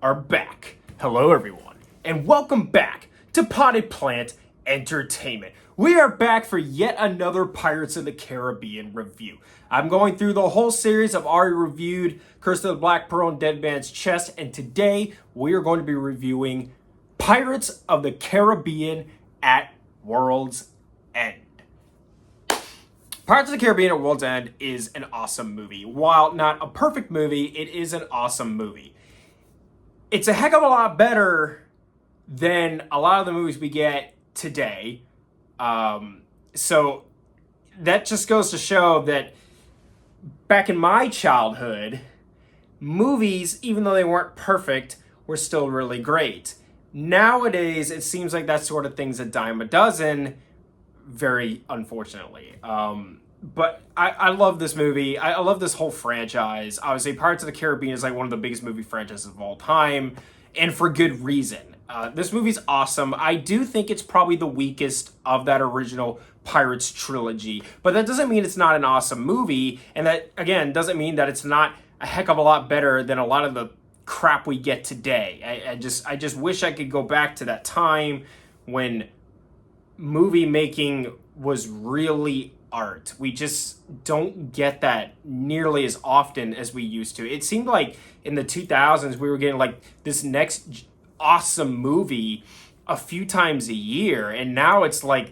are back. Hello, everyone, and welcome back to Potted Plant Entertainment. We are back for yet another Pirates of the Caribbean review. I'm going through the whole series I've already reviewed, Curse of the Black Pearl and Dead Man's Chest, and today we are going to be reviewing Pirates of the Caribbean at World's End. Pirates of the Caribbean at World's End is an awesome movie. While not a perfect movie, it is an awesome movie. It's a heck of a lot better than a lot of the movies we get today. So that just goes to show that back in my childhood, movies, even though they weren't perfect, were still really great. Nowadays, it seems like that sort of thing's a dime a dozen, very unfortunately. But I love this movie. I love this whole franchise. Obviously, Pirates of the Caribbean is like one of the biggest movie franchises of all time, and for good reason. This movie's awesome. I do think it's probably the weakest of that original Pirates trilogy, but that doesn't mean it's not an awesome movie, and that, again, doesn't mean that it's not a heck of a lot better than a lot of the crap we get today. I just wish I could go back to that time when movie making was really art. We just don't get that nearly as often as we used to. It seemed like in the 2000s we were getting like this next awesome movie a few times a year, and now it's like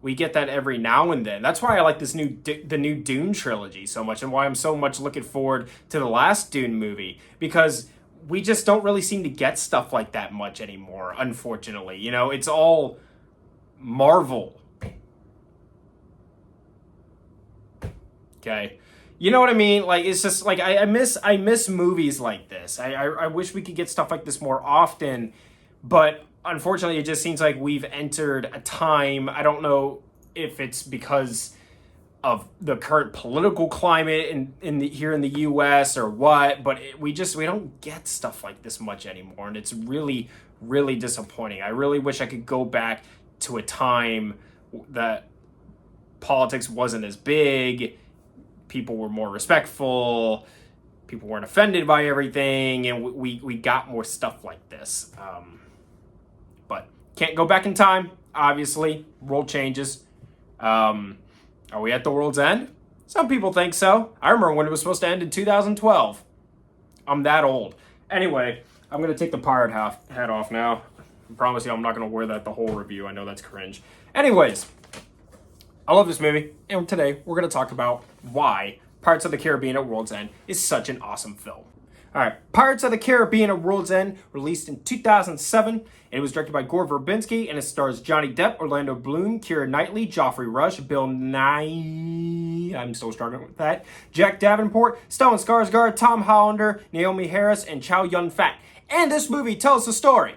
we get that every now and then. That's why I like the new Dune trilogy so much, and why I'm so much looking forward to the last Dune movie, because we just don't really seem to get stuff like that much anymore, unfortunately. You know, it's all Marvel. Okay, you know what I mean? Like, it's just like I miss movies like this. I wish we could get stuff like this more often, but unfortunately, it just seems like we've entered a time. I don't know if it's because of the current political climate here in the U.S. or what, but we don't get stuff like this much anymore, and it's really, really disappointing. I really wish I could go back to a time that politics wasn't as big. People were more respectful, people weren't offended by everything, and we got more stuff like this. But can't go back in time, obviously. World changes. Are we at the world's end? Some people think so. I remember when it was supposed to end in 2012. I'm that old. Anyway, I'm going to take the pirate hat off now. I promise you I'm not going to wear that the whole review. I know that's cringe. Anyways, I love this movie, and today we're going to talk about why Pirates of the Caribbean at World's End is such an awesome film. All right, Pirates of the Caribbean at World's End, released in 2007, and it was directed by Gore Verbinski, and it stars Johnny Depp, Orlando Bloom, Keira Knightley, Geoffrey Rush, Bill Nighy, I'm still struggling with that, Jack Davenport, Stellan Skarsgård, Tom Hollander, Naomi Harris, and Chow Yun-fat. And this movie tells the story.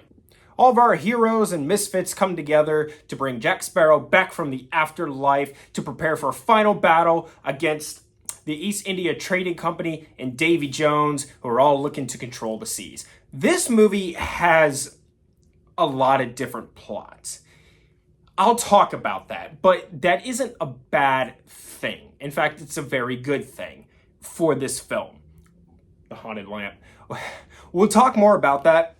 All of our heroes and misfits come together to bring Jack Sparrow back from the afterlife to prepare for a final battle against the East India Trading Company and Davy Jones, who are all looking to control the seas. This movie has a lot of different plots. I'll talk about that, but that isn't a bad thing. In fact, it's a very good thing for this film. The Haunted Lamp. We'll talk more about that.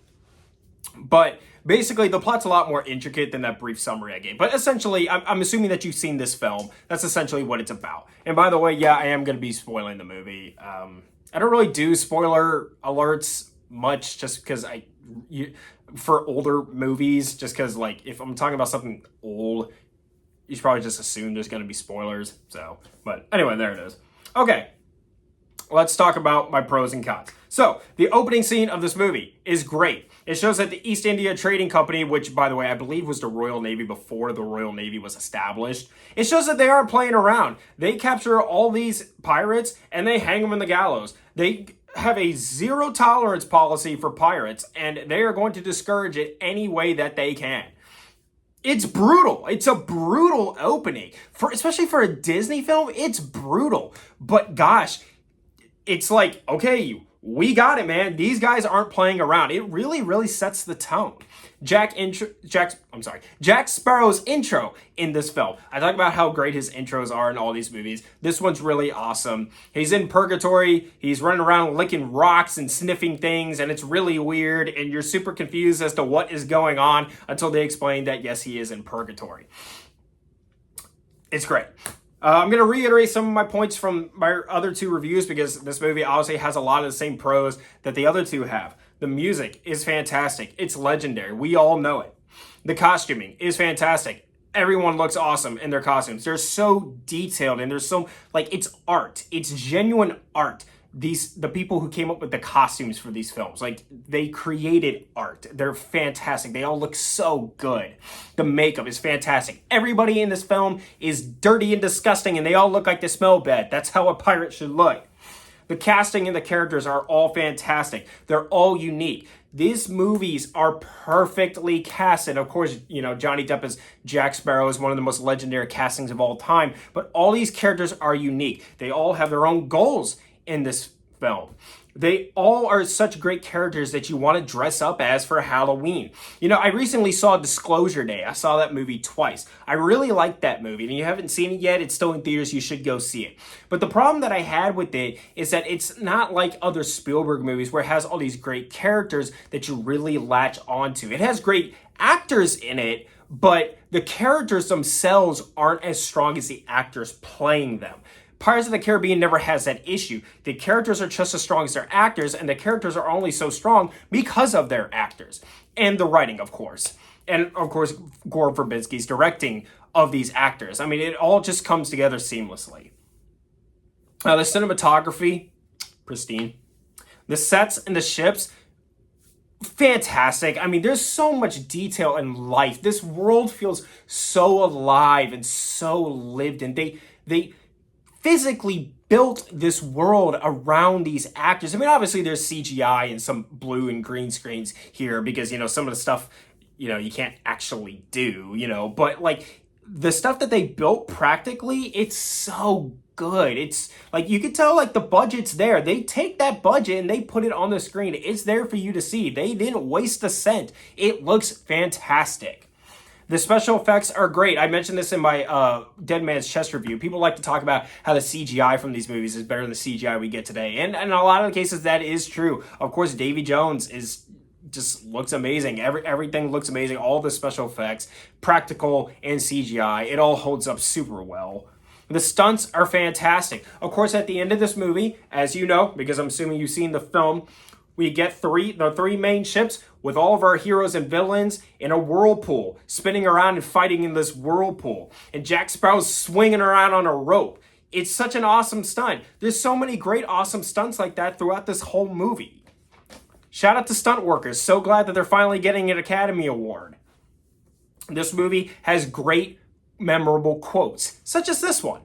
But basically, the plot's a lot more intricate than that brief summary I gave. But essentially, I'm assuming that you've seen this film. That's essentially what it's about. And by the way, yeah, I am going to be spoiling the movie. I don't really do spoiler alerts much, just because for older movies, just because, like, if I'm talking about something old, you should probably just assume there's going to be spoilers. So, but anyway, there it is. Okay. Let's talk about my pros and cons. So, the opening scene of this movie is great. It shows that the East India Trading Company, which, by the way, I believe was the Royal Navy before the Royal Navy was established, it shows that they aren't playing around. They capture all these pirates and they hang them in the gallows. They have a zero tolerance policy for pirates, and they are going to discourage it any way that they can. It's brutal. It's a brutal opening. Especially for a Disney film, it's brutal. But gosh, it's like, okay, we got it, man. These guys aren't playing around. It really, really sets the tone. Jack Sparrow's intro in this film. I talk about how great his intros are in all these movies. This one's really awesome. He's in purgatory. He's running around licking rocks and sniffing things, and it's really weird, and you're super confused as to what is going on until they explain that, yes, he is in purgatory. It's great. I'm going to reiterate some of my points from my other two reviews because this movie obviously has a lot of the same pros that the other two have. The music is fantastic. It's legendary. We all know it. The costuming is fantastic. Everyone looks awesome in their costumes. They're so detailed and they're so, like, it's art. It's genuine art. The people who came up with the costumes for these films, like, they created art. They're fantastic. They all look so good. The makeup is fantastic. Everybody in this film is dirty and disgusting, and they all look like they smell bad. That's how a pirate should look. The casting and the characters are all fantastic. They're all unique. These movies are perfectly casted. Of course, you know, Johnny Depp as Jack Sparrow is one of the most legendary castings of all time, but all these characters are unique. They all have their own goals in this film. They all are such great characters that you want to dress up as for Halloween. You know, I recently saw Disclosure Day. I saw that movie twice. I really liked that movie, and you haven't seen it yet. It's still in theaters. You should go see it. But the problem that I had with it is that it's not like other Spielberg movies where it has all these great characters that you really latch onto. It has great actors in it, but the characters themselves aren't as strong as the actors playing them. Pirates of the Caribbean never has that issue. The characters are just as strong as their actors, and the characters are only so strong because of their actors. And the writing, of course. And, of course, Gore Verbinski's directing of these actors. I mean, it all just comes together seamlessly. The cinematography, pristine. The sets and the ships, fantastic. I mean, there's so much detail and life. This world feels so alive and so lived in. They physically built this world around these actors. I mean, obviously there's CGI and some blue and green screens here because, you know, some of the stuff, you know, you can't actually do, you know, but like the stuff that they built practically, it's so good. It's like, you could tell like the budget's there. They take that budget and they put it on the screen. It's there for you to see. They didn't waste a cent. It looks fantastic. The special effects are great. I mentioned this in my Dead Man's Chest review. People like to talk about how the CGI from these movies is better than the CGI we get today. And in a lot of the cases, that is true. Of course, Davy Jones just looks amazing. Everything looks amazing. All the special effects, practical and CGI, it all holds up super well. The stunts are fantastic. Of course, at the end of this movie, as you know, because I'm assuming you've seen the film, we get the three main ships with all of our heroes and villains in a whirlpool, spinning around and fighting in this whirlpool. And Jack Sparrow's swinging around on a rope. It's such an awesome stunt. There's so many great, awesome stunts like that throughout this whole movie. Shout out to stunt workers. So glad that they're finally getting an Academy Award. This movie has great, memorable quotes, such as this one.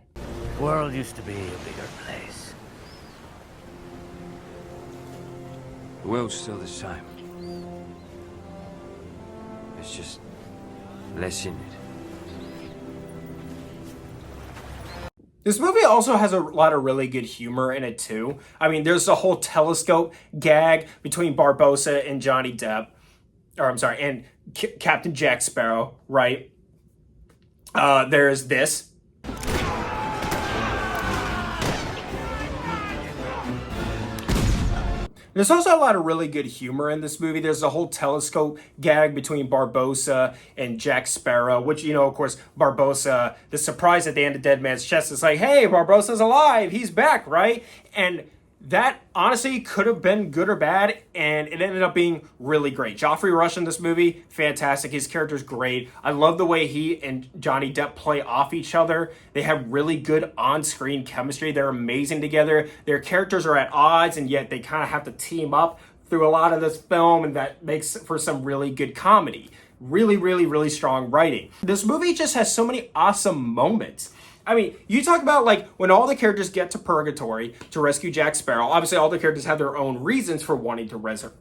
The world used to be a bigger place. The world's still the same. It's just less in it. This movie also has a lot of really good humor in it too. I mean, there's a whole telescope gag between Barbossa and Johnny Depp. And Captain Jack Sparrow, right? There's this. There's also a lot of really good humor in this movie. There's a whole telescope gag between Barbossa and Jack Sparrow, which, you know, of course, Barbossa, the surprise at the end of Dead Man's Chest is like, hey, Barbossa's alive. He's back, right? And that honestly could have been good or bad, and it ended up being really great. Geoffrey Rush in this movie, fantastic. His character's great. I love the way he and Johnny Depp play off each other. They have really good on-screen chemistry. They're amazing together. Their characters are at odds, and yet they kind of have to team up through a lot of this film, and that makes for some really good comedy. Really, really, really strong writing. This movie just has so many awesome moments. I mean, you talk about like when all the characters get to purgatory to rescue Jack Sparrow. Obviously, all the characters have their own reasons for wanting to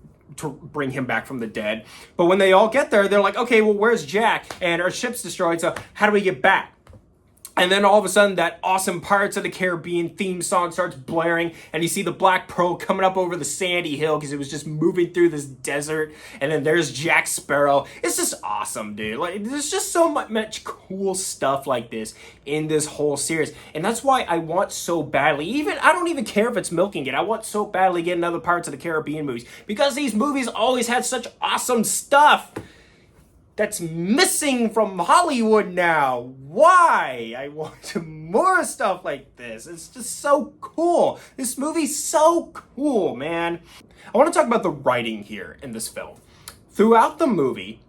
bring him back from the dead. But when they all get there, they're like, okay, well, where's Jack? And our ship's destroyed, so how do we get back? And then all of a sudden, that awesome Pirates of the Caribbean theme song starts blaring, and you see the Black Pearl coming up over the sandy hill because it was just moving through this desert. And then there's Jack Sparrow. It's just awesome, dude. Like, there's just so much cool stuff like this in this whole series, and that's why I want so badly. I don't even care if it's milking it. I want so badly to get another Pirates of the Caribbean movies because these movies always had such awesome stuff that's missing from Hollywood now. Why? I want more stuff like this. It's just so cool. This movie's so cool, man. I want to talk about the writing here in this film. Throughout the movie,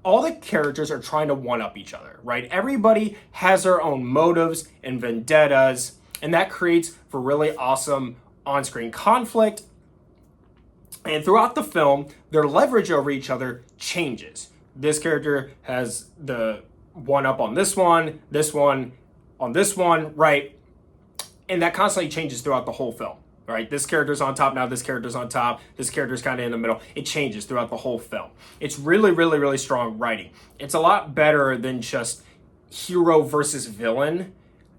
all the characters are trying to one-up each other, right? Everybody has their own motives and vendettas, and that creates for really awesome on-screen conflict. And throughout the film, their leverage over each other changes. This character has the one up on this one on this one, right? And that constantly changes throughout the whole film, right? This character's on top now, this character's on top, this character's kind of in the middle. It changes throughout the whole film. It's really, really, really strong writing. It's a lot better than just hero versus villain.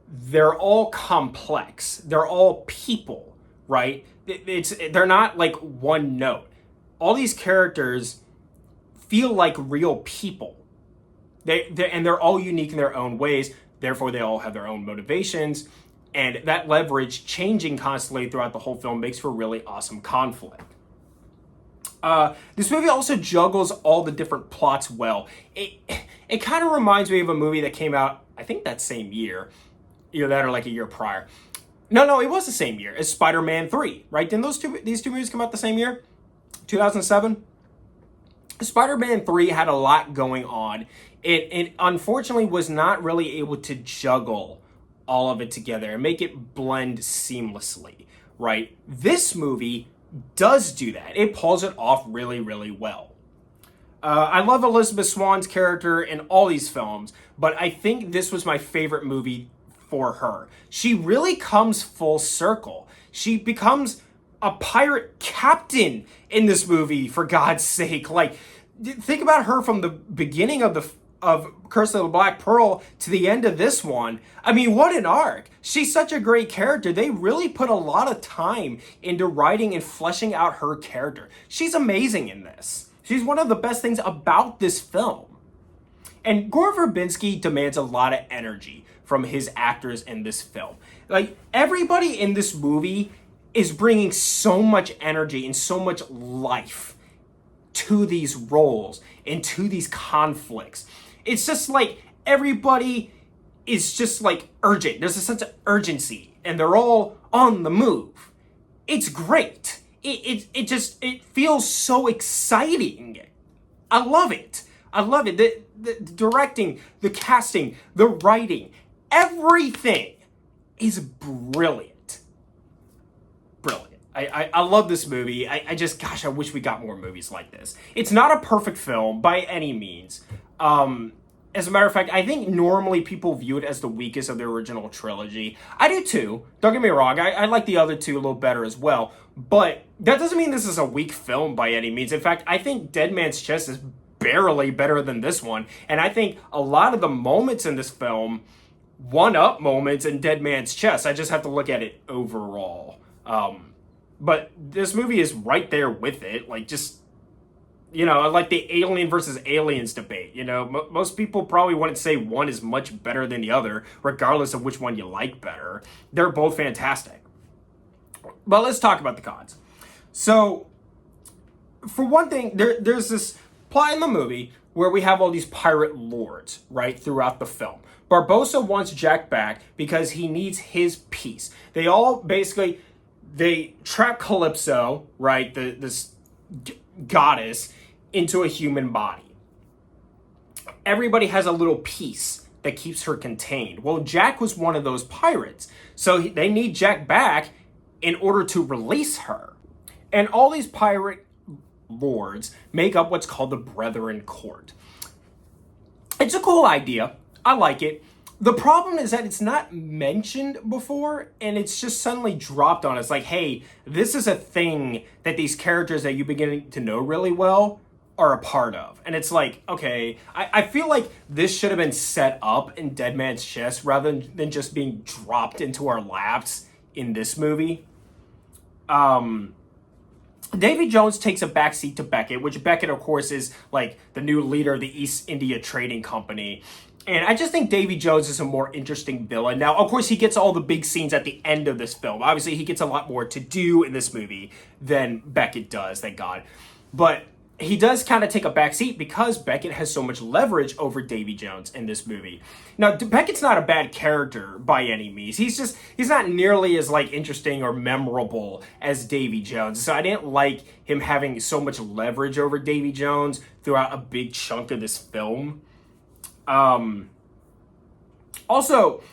They're all complex. They're all people, right? They're not like one note. All these characters feel like real people. They're all unique in their own ways. Therefore, they all have their own motivations. And that leverage changing constantly throughout the whole film makes for really awesome conflict. This movie also juggles all the different plots well. It kind of reminds me of a movie that came out, I think that same year. Either that or like a year prior. No, it was the same year as Spider-Man 3, right? Didn't these two movies come out the same year? 2007? Spider-Man 3 had a lot going on. It unfortunately was not really able to juggle all of it together and make it blend seamlessly, right? This movie does do that. It pulls it off really, really well. I love Elizabeth Swann's character in all these films, but I think this was my favorite movie for her. She really comes full circle. She becomes a pirate captain in this movie, for God's sake. Like, think about her from the beginning of Curse of the Black Pearl to the end of this one. I mean, what an arc. She's such a great character. They really put a lot of time into writing and fleshing out her character. She's amazing in this. She's one of the best things about this film. And Gore Verbinski demands a lot of energy from his actors in this film. Like, everybody in this movie is bringing so much energy and so much life to these roles and to these conflicts. It's just like everybody is just like urgent. There's a sense of urgency and they're all on the move. It's great. It feels so exciting. I love it. I love it. The directing, the casting, the writing, everything is brilliant. Brilliant. I love this movie. I wish we got more movies like this. It's not a perfect film by any means. As a matter of fact, I think normally people view it as the weakest of the original trilogy. I do too. Don't get me wrong. I like the other two a little better as well. But that doesn't mean this is a weak film by any means. In fact, I think Dead Man's Chest is barely better than this one. And I think a lot of the moments in this film one-up moments in Dead Man's Chest. I just have to look at it overall. But this movie is right there with it. Like, just, you know, like the Alien versus Aliens debate. You know, most people probably wouldn't say one is much better than the other, regardless of which one you like better. They're both fantastic. But let's talk about the cons. So, for one thing, there's this plot in the movie where we have all these pirate lords, right, throughout the film. Barbossa wants Jack back because he needs his piece. They all basically, they trap Calypso, right, this goddess, into a human body. Everybody has a little piece that keeps her contained. Well, Jack was one of those pirates, so they need Jack back in order to release her. And all these pirate lords make up what's called the Brethren Court. It's a cool idea. I like it. The problem is that it's not mentioned before, and it's just suddenly dropped on us. Like, hey, this is a thing that these characters that you're beginning to know really well are a part of. And it's like, okay, I feel like this should have been set up in Dead Man's Chest rather than just being dropped into our laps in this movie. Davy Jones takes a backseat to Beckett, which Beckett, of course, is like the new leader of the East India Trading Company. And I just think Davy Jones is a more interesting villain. Now, of course, he gets all the big scenes at the end of this film. Obviously, he gets a lot more to do in this movie than Beckett does, thank God. But he does kind of take a backseat because Beckett has so much leverage over Davy Jones in this movie. Now, Beckett's not a bad character by any means. He's not nearly as like interesting or memorable as Davy Jones. So I didn't like him having so much leverage over Davy Jones throughout a big chunk of this film. Also,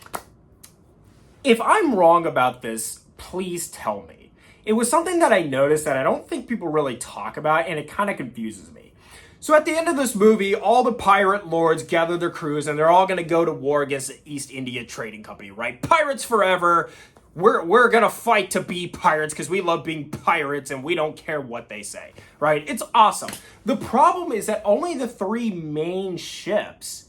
if I'm wrong about this, please tell me. It was something that I noticed that I don't think people really talk about, and it kind of confuses me. So at the end of this movie, all the pirate lords gather their crews, and they're all going to go to war against the East India Trading Company, right? Pirates forever. We're going to fight to be pirates because we love being pirates, and we don't care what they say, right? It's awesome. The problem is that only the three main ships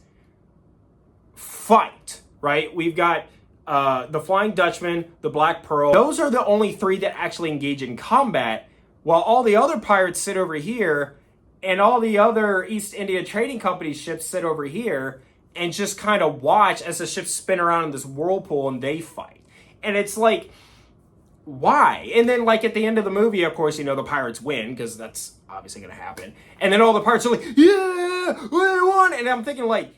fight, right? We've got the Flying Dutchman, the Black Pearl. Those are the only three that actually engage in combat, while all the other pirates sit over here, and all the other East India Trading Company ships sit over here and just kind of watch as the ships spin around in this whirlpool and they fight. And it's like, why? And then, like, at the end of the movie, of course, you know, the pirates win, because that's obviously going to happen. And then all the pirates are like, yeah, we won! And I'm thinking, like,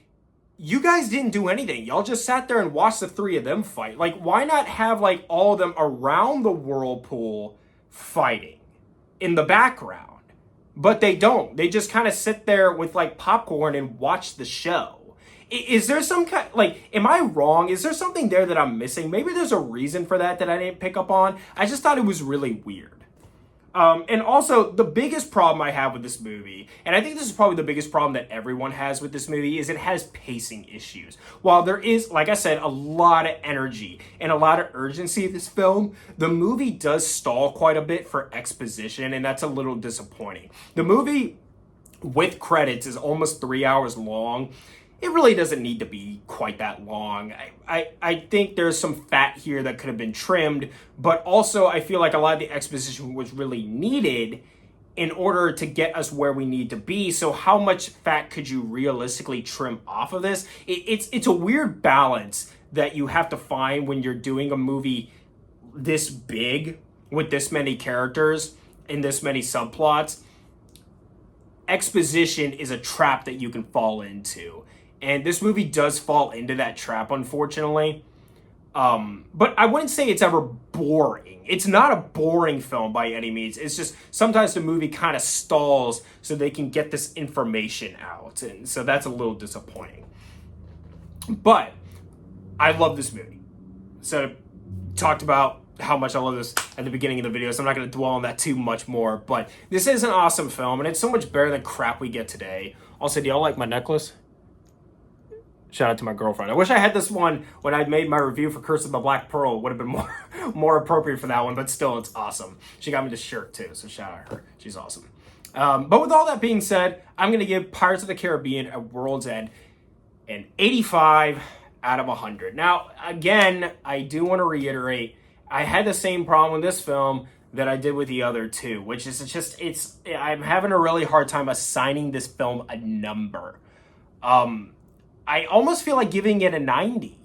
you guys didn't do anything. Y'all just sat there and watched the three of them fight. Like, why not have, like, all of them around the whirlpool fighting in the background? But they don't. They just kind of sit there with, like, popcorn and watch the show. Is there some kind, like, am I wrong? Is there something there that I'm missing? Maybe there's a reason for that I didn't pick up on. I just thought it was really weird. And also, the biggest problem I have with this movie, and I think this is probably the biggest problem that everyone has with this movie, is it has pacing issues. While there is, like I said, a lot of energy and a lot of urgency in this film, the movie does stall quite a bit for exposition, and that's a little disappointing. The movie, with credits, is almost 3 hours long. It really doesn't need to be quite that long. I think there's some fat here that could have been trimmed, but also I feel like a lot of the exposition was really needed in order to get us where we need to be. So how much fat could you realistically trim off of this? It's a weird balance that you have to find when you're doing a movie this big with this many characters and this many subplots. Exposition is a trap that you can fall into. And this movie does fall into that trap, unfortunately. But I wouldn't say it's ever boring. It's not a boring film by any means. It's just sometimes the movie kind of stalls so they can get this information out. And so that's a little disappointing. But I love this movie. So talked about how much I love this at the beginning of the video, so I'm not going to dwell on that too much more. But this is an awesome film, and it's so much better than crap we get today. Also, do y'all like my necklace? Shout out to my girlfriend. I wish I had this one when I made my review for Curse of the Black Pearl. It would have been more appropriate for that one, but still, it's awesome. She got me this shirt, too, so shout out to her. She's awesome. But with all that being said, I'm going to give Pirates of the Caribbean at World's End an 85 out of 100. Now, again, I do want to reiterate, I had the same problem with this film that I did with the other two, which is I'm having a really hard time assigning this film a number. I almost feel like giving it a 90.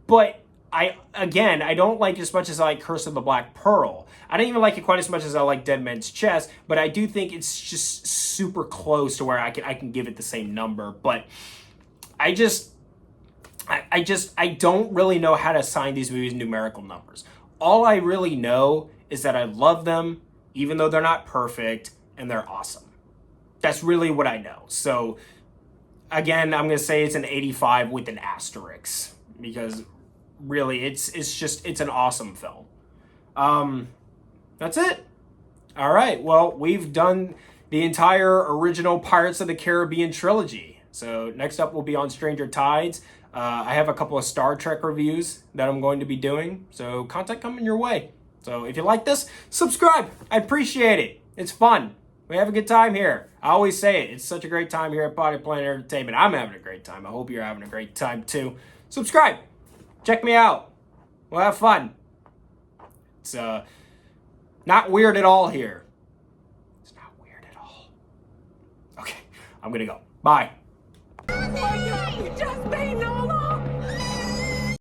But I don't like it as much as I like Curse of the Black Pearl. I don't even like it quite as much as I like Dead Man's Chest, but I do think it's just super close to where I can give it the same number. But I don't really know how to assign these movies numerical numbers. All I really know is that I love them, even though they're not perfect, and they're awesome. That's really what I know. So again, I'm going to say it's an 85 with an asterisk, because really it's an awesome film. That's it. All right. Well, we've done the entire original Pirates of the Caribbean trilogy. So next up will be on Stranger Tides. I have a couple of Star Trek reviews that I'm going to be doing, so content coming your way. So if you like this, subscribe. I appreciate it. It's fun. We have a good time here. I always say it. It's such a great time here at Potty Planet Entertainment. I'm having a great time. I hope you're having a great time too. Subscribe. Check me out. We'll have fun. It's not weird at all here. It's not weird at all. Okay, I'm gonna go. Bye. You just made no